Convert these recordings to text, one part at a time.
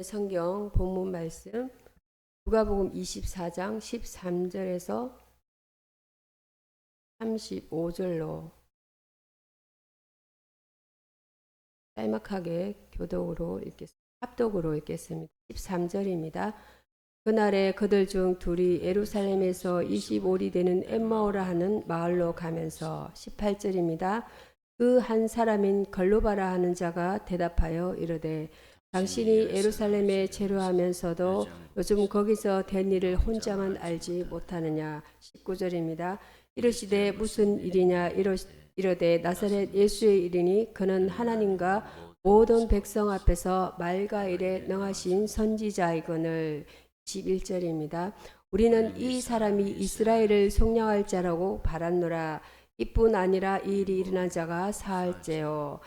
성경 본문 말씀 누가복음 24장 13절에서 35절로 짤막하게 합독으로 읽겠습니다. 13절입니다. 그날에 그들 중 둘이 예루살렘에서 25리 되는 엠마오라 하는 마을로 가면서 18절입니다. 그 한 사람인 걸로바라 하는 자가 대답하여 이르되 당신이 예루살렘에 체류하면서도 요즘 거기서 된 일을 혼자만 알지 못하느냐. 19절입니다. 이르시되 무슨 일이냐 이르되 나사렛 예수의 일이니 그는 하나님과 모든 백성 앞에서 말과 일에 능하신 선지자이거늘. 21절입니다. 우리는 이 사람이 이스라엘을 속량할 자라고 바랐노라. 이뿐 아니라 이 일이 일어난 자가 사흘째요.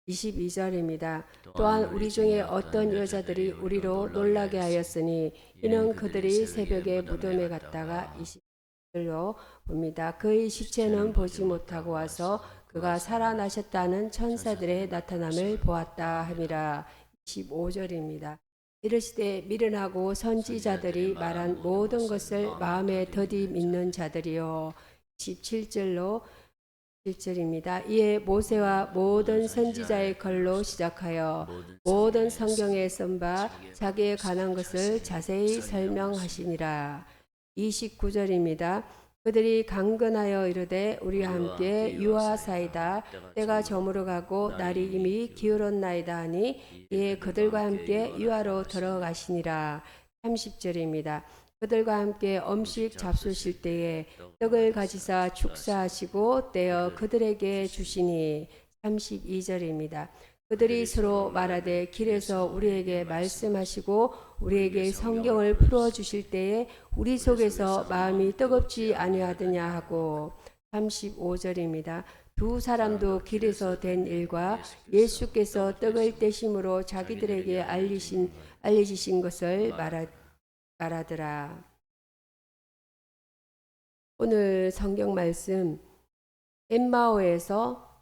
22절입니다. 또한 우리 중에 어떤 여자들이 우리로 놀라게 하였으니 이는 그들이 새벽에 무덤에 갔다가 20절로 봅니다. 그의 시체는 보지 못하고 와서 그가 살아나셨다는 천사들의 나타남을 보았다 함이라. 25절입니다. 이르시되 미련하고 선지자들이 말한 모든 것을 마음에 더디 믿는 자들이요. 17절로 1절입니다. 이에 모세와 모든 선지자의 글로 시작하여 모든 성경에 쓴 바 자기에 관한 것을 자세히 설명하시니라. 29절입니다. 그들이 강건하여 이르되 우리와 함께 유하사이다. 때가 저물어 가고 날이 이미 기울었나이다 하니 이에 그들과 함께 유하로 들어가시니라. 30절입니다. 그들과 함께 음식 잡수실 때에 떡을 가지사 축사하시고 떼어 그들에게 주시니. 32절입니다. 그들이 서로 말하되 길에서 우리에게 말씀하시고 우리에게 성경을 풀어주실 때에 우리 속에서 마음이 뜨겁지 아니하더냐 하고. 35절입니다. 두 사람도 길에서 된 일과 예수께서 떡을 떼심으로 자기들에게 알려지신 것을 말하더라. 오늘 성경 말씀 엠마오에서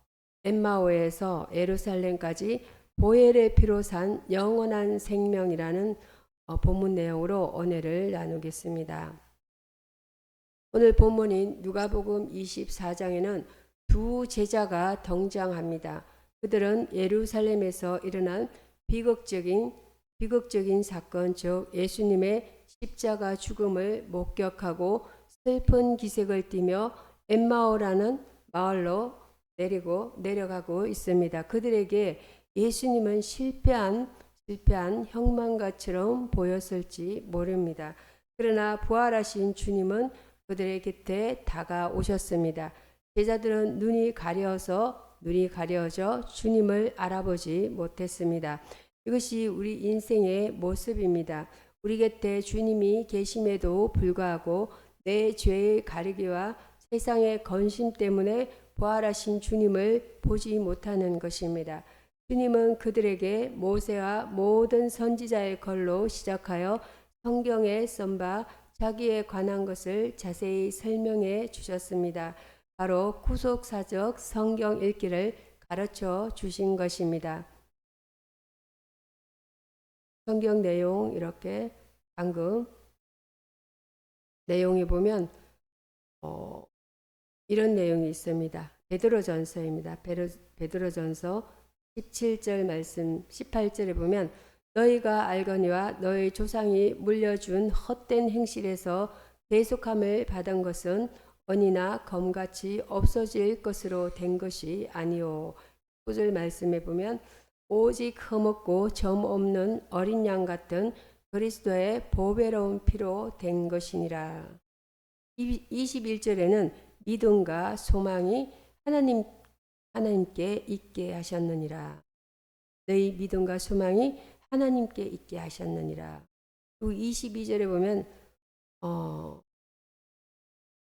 예루살렘까지 보혈의 피로 산 영원한 생명이라는 본문 내용으로 은혜를 나누겠습니다. 오늘 본문인 누가복음 24장에는 두 제자가 등장합니다. 그들은 예루살렘에서 일어난 비극적인 사건, 즉 예수님의 십자가 죽음을 목격하고 슬픈 기색을 띠며 엠마오라는 마을로 내려가고 있습니다. 그들에게 예수님은 실패한 형망가처럼 보였을지 모릅니다. 그러나 부활하신 주님은 그들의 곁에 다가오셨습니다. 제자들은 눈이 가려져 주님을 알아보지 못했습니다. 이것이 우리 인생의 모습입니다. 우리 곁에 주님이 계심에도 불구하고 내 죄의 가리기와 세상의 건심 때문에 부활하신 주님을 보지 못하는 것입니다. 주님은 그들에게 모세와 모든 선지자의 글로 시작하여 성경에 쓴 바 자기에 관한 것을 자세히 설명해 주셨습니다. 바로 구속사적 성경 읽기를 가르쳐 주신 것입니다. 성경 내용 이렇게 방금 내용에 보면 이런 내용이 있습니다. 베드로전서입니다. 베드로전서 17절 말씀 18절에 보면 너희가 알거니와 너희 조상이 물려준 헛된 행실에서 대속함을 받은 것은 언이나 검같이 없어질 것으로 된 것이 아니오. 9절 말씀에 보면 오직 흠없고 점 없는 어린 양 같은 그리스도의 보배로운 피로 된 것이니라. 21절에는 믿음과 소망이 하나님께 있게 하셨느니라. 너희 믿음과 소망이 하나님께 있게 하셨느니라. 또 22절에 보면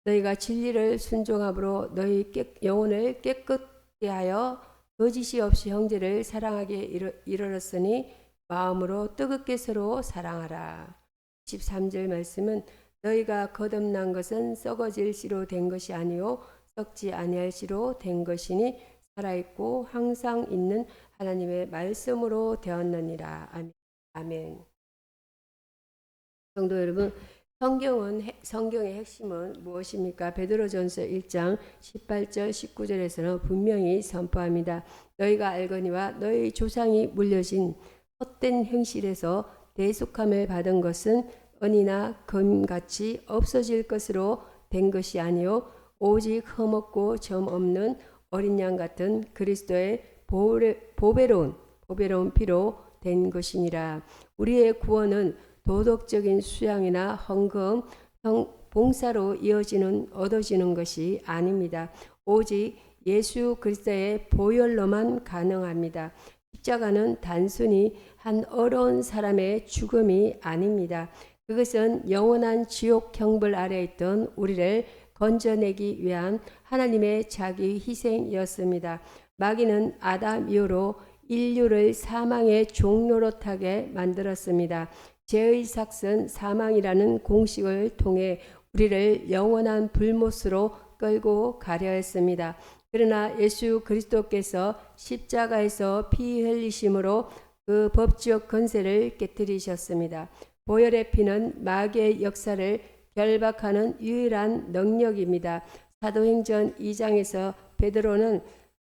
너희가 진리를 순종함으로 너희 영혼을 깨끗게 하여 거짓이 없이 형제를 사랑하게 이르렀으니 마음으로 뜨겁게 서로 사랑하라. 13절 말씀은 너희가 거듭난 것은 썩어질 씨로 된 것이 아니요 썩지 아니할 씨로 된 것이니 살아있고 항상 있는 하나님의 말씀으로 되었느니라. 아멘. 성도 여러분, 성경의 핵심은 무엇입니까? 베드로전서 1장 18절 19절에서는 분명히 선포합니다. 너희가 알거니와 너희 조상이 물려진 헛된 행실에서 대속함을 받은 것은 은이나 금같이 없어질 것으로 된 것이 아니요 오직 흠없고 점 없는 어린 양 같은 그리스도의 보배로운 피로 된 것이니라. 우리의 구원은 도덕적인 수양이나 헌금, 봉사로 얻어지는 것이 아닙니다. 오직 예수 그리스도의 보혈로만 가능합니다. 십자가는 단순히 한 어려운 사람의 죽음이 아닙니다. 그것은 영원한 지옥 형벌 아래 있던 우리를 건져내기 위한 하나님의 자기 희생이었습니다. 마귀는 아담 이후로 인류를 사망의 종로로 타게 만들었습니다. 죄의 삭은 사망이라는 공식을 통해 우리를 영원한 불못으로 끌고 가려 했습니다. 그러나 예수 그리스도께서 십자가에서 피 흘리심으로 그 법적 권세를 깨뜨리셨습니다. 보혈의 피는 마귀의 역사를 결박하는 유일한 능력입니다. 사도행전 2장에서 베드로는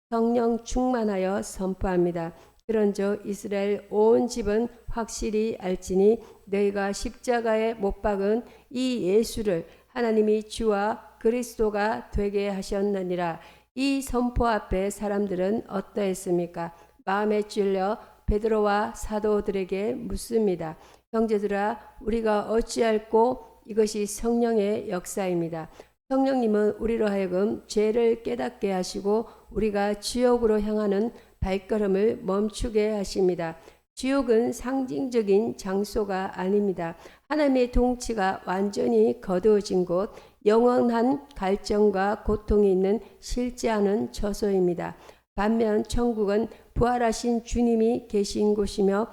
성령 충만하여 선포합니다. 그런즉 이스라엘 온 집은 확실히 알지니 너희가 십자가에 못 박은 이 예수를 하나님이 주와 그리스도가 되게 하셨느니라. 이 선포 앞에 사람들은 어떠했습니까? 마음에 찔려 베드로와 사도들에게 묻습니다. 형제들아, 우리가 어찌할꼬? 이것이 성령의 역사입니다. 성령님은 우리로 하여금 죄를 깨닫게 하시고 우리가 지옥으로 향하는 발걸음을 멈추게 하십니다. 지옥은 상징적인 장소가 아닙니다. 하나님의 통치가 완전히 거두어진 곳, 영원한 갈증과 고통이 있는 실제 않은 처소입니다. 반면 천국은 부활하신 주님이 계신 곳이며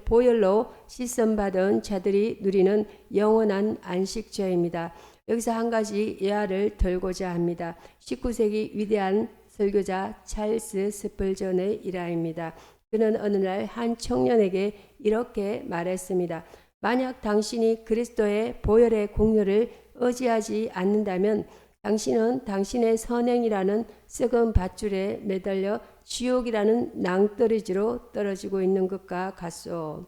보혈로 씻음받은 자들이 누리는 영원한 안식처입니다. 여기서 한 가지 예화를 들고자 합니다. 19세기 위대한 설교자 찰스 스펄전의 일화입니다. 그는 어느 날 한 청년에게 이렇게 말했습니다. 만약 당신이 그리스도의 보혈의 공로를 의지하지 않는다면 당신은 당신의 선행이라는 썩은 밧줄에 매달려 지옥이라는 낭떠러지로 떨어지고 있는 것과 같소.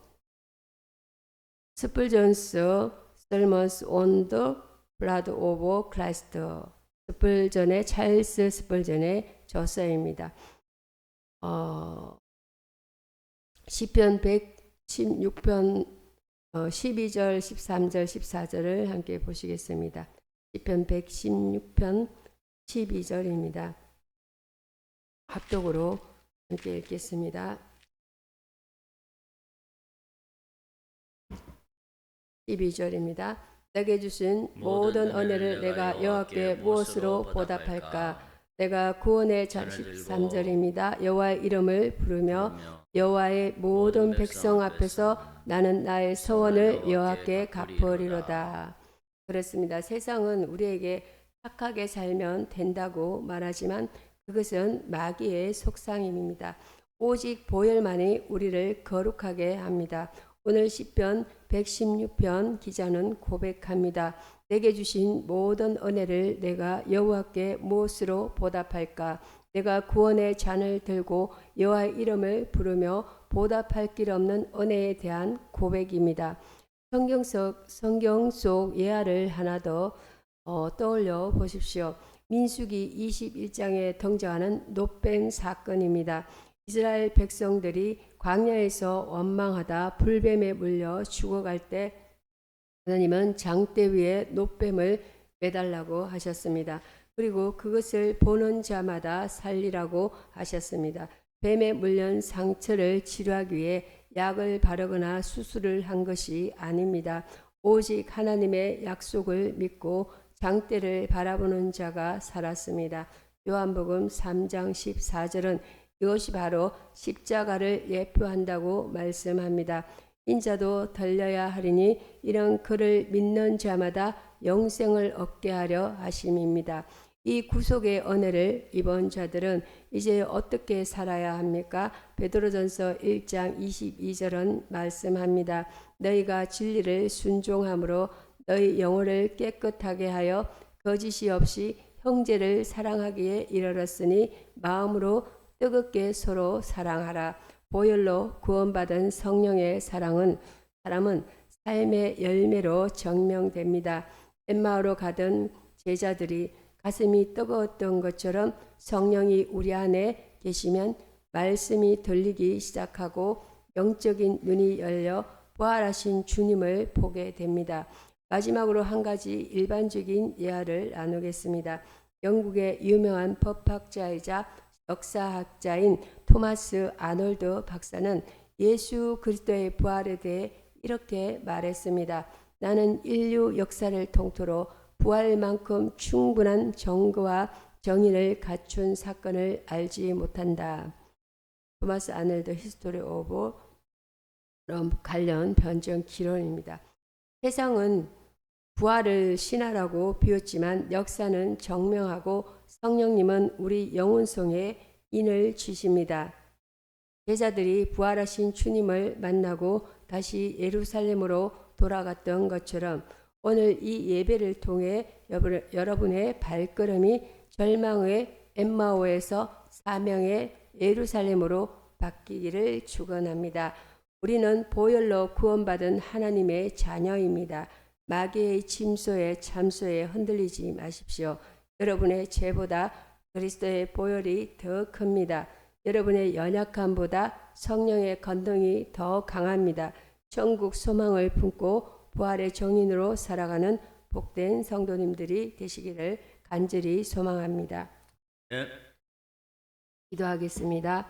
스펄전스 Sermons on the Blood of Christ. 스펄전의 찰스 스펄전의 저서입니다. 시편 116편 12절, 13절, 14절을 함께 보시겠습니다. 시편 116편 12절입니다. 합독으로 함께 읽겠습니다. 12절입니다. 내게 주신 모든 은혜를 내가 여호와께 무엇으로 보답할까? 내가 구원의 13절입니다. 여호와의 이름을 부르며 여호와의 모든 백성 앞에서 나는 나의 서원을 여호와께 갚으리로다. 그렇습니다. 세상은 우리에게 착하게 살면 된다고 말하지만 그것은 마귀의 속상임입니다. 오직 보혈만이 우리를 거룩하게 합니다. 오늘 시편 116편 기자는 고백합니다. 내게 주신 모든 은혜를 내가 여호와께 무엇으로 보답할까? 내가 구원의 잔을 들고 여호와의 이름을 부르며 보답할 길 없는 은혜에 대한 고백입니다. 성경 속 예화를 하나 더 떠올려 보십시오. 민수기 21장에 등장하는 노뱀 사건입니다. 이스라엘 백성들이 광야에서 원망하다 불뱀에 물려 죽어갈 때 하나님은 장대 위에 노뱀을 매달라고 하셨습니다. 그리고 그것을 보는 자마다 살리라고 하셨습니다. 뱀에 물린 상처를 치료하기 위해 약을 바르거나 수술을 한 것이 아닙니다. 오직 하나님의 약속을 믿고 장대를 바라보는 자가 살았습니다. 요한복음 3장 14절은 이것이 바로 십자가를 예표한다고 말씀합니다. 인자도 들려야 하리니 이런 그를 믿는 자마다 영생을 얻게 하려 하심입니다. 이 구속의 은혜를 입은 자들은 이제 어떻게 살아야 합니까? 베드로전서 1장 22절은 말씀합니다. 너희가 진리를 순종함으로 너희 영혼을 깨끗하게 하여 거짓이 없이 형제를 사랑하기에 이르렀으니 마음으로 뜨겁게 서로 사랑하라. 보혈로 구원받은 성령의 사랑은 사람은 삶의 열매로 증명됩니다. 엠마오로 가던 제자들이 가슴이 뜨거웠던 것처럼 성령이 우리 안에 계시면 말씀이 들리기 시작하고 영적인 눈이 열려 부활하신 주님을 보게 됩니다. 마지막으로 한 가지 일반적인 예화를 나누겠습니다. 영국의 유명한 법학자이자 역사학자인 토마스 아놀드 박사는 예수 그리스도의 부활에 대해 이렇게 말했습니다. 나는 인류 역사를 통틀어 부활만큼 충분한 정거와 정의를 갖춘 사건을 알지 못한다. 토마스 아놀드 히스토리 오브 관련 변증 기론입니다. 세상은 부활을 신화라고 비웃지만 역사는 증명하고 성령님은 우리 영혼성에 인을 주십니다. 제자들이 부활하신 주님을 만나고 다시 예루살렘으로 돌아갔던 것처럼 오늘 이 예배를 통해 여러분의 발걸음이 절망의 엠마오에서 사명의 예루살렘으로 바뀌기를 축원합니다. 우리는 보혈로 구원받은 하나님의 자녀입니다. 마귀의 침소에 참소에 흔들리지 마십시오. 여러분의 죄보다 그리스도의 보혈이 더 큽니다. 여러분의 연약함보다 성령의 건동이 더 강합니다. 천국 소망을 품고 부활의 정인으로 살아가는 복된 성도님들이 되시기를 간절히 소망합니다. 네. 기도하겠습니다.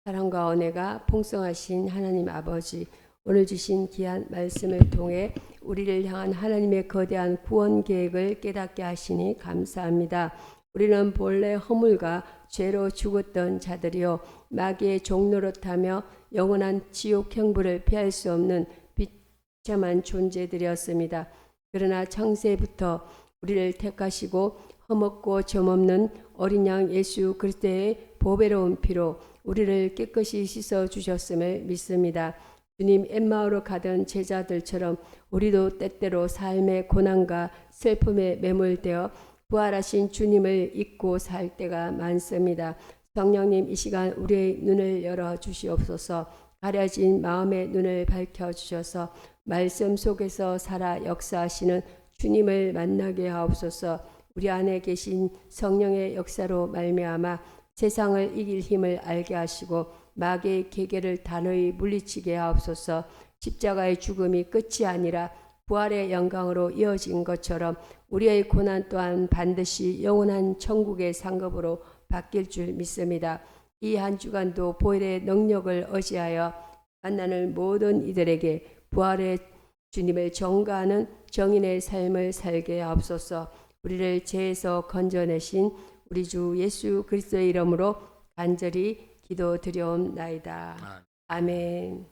사랑과 은혜가 풍성하신 하나님 아버지, 오늘 주신 귀한 말씀을 통해 우리를 향한 하나님의 거대한 구원 계획을 깨닫게 하시니 감사합니다. 우리는 본래 허물과 죄로 죽었던 자들이요 마귀의 종노릇하며 영원한 지옥 형벌을 피할 수 없는 비참한 존재들이었습니다. 그러나 창세부터 우리를 택하시고 흠없고 점없는 어린 양 예수 그리스도의 보배로운 피로 우리를 깨끗이 씻어 주셨음을 믿습니다. 주님 엠마오로 가던 제자들처럼 우리도 때때로 삶의 고난과 슬픔에 매몰되어 부활하신 주님을 잊고 살 때가 많습니다. 성령님 이 시간 우리의 눈을 열어 주시옵소서. 가려진 마음의 눈을 밝혀 주셔서 말씀 속에서 살아 역사하시는 주님을 만나게 하옵소서. 우리 안에 계신 성령의 역사로 말미암아 세상을 이길 힘을 알게 하시고 마귀의 계계를 단호히 물리치게 하옵소서. 십자가의 죽음이 끝이 아니라 부활의 영광으로 이어진 것처럼 우리의 고난 또한 반드시 영원한 천국의 상급으로 바뀔 줄 믿습니다. 이 한 주간도 보혈의 능력을 의지하여 만나는 모든 이들에게 부활의 주님을 전가하는 정인의 삶을 살게 하옵소서. 우리를 죄에서 건져내신 우리 주 예수 그리스도의 이름으로 간절히 기도드려옵나이다. 아멘.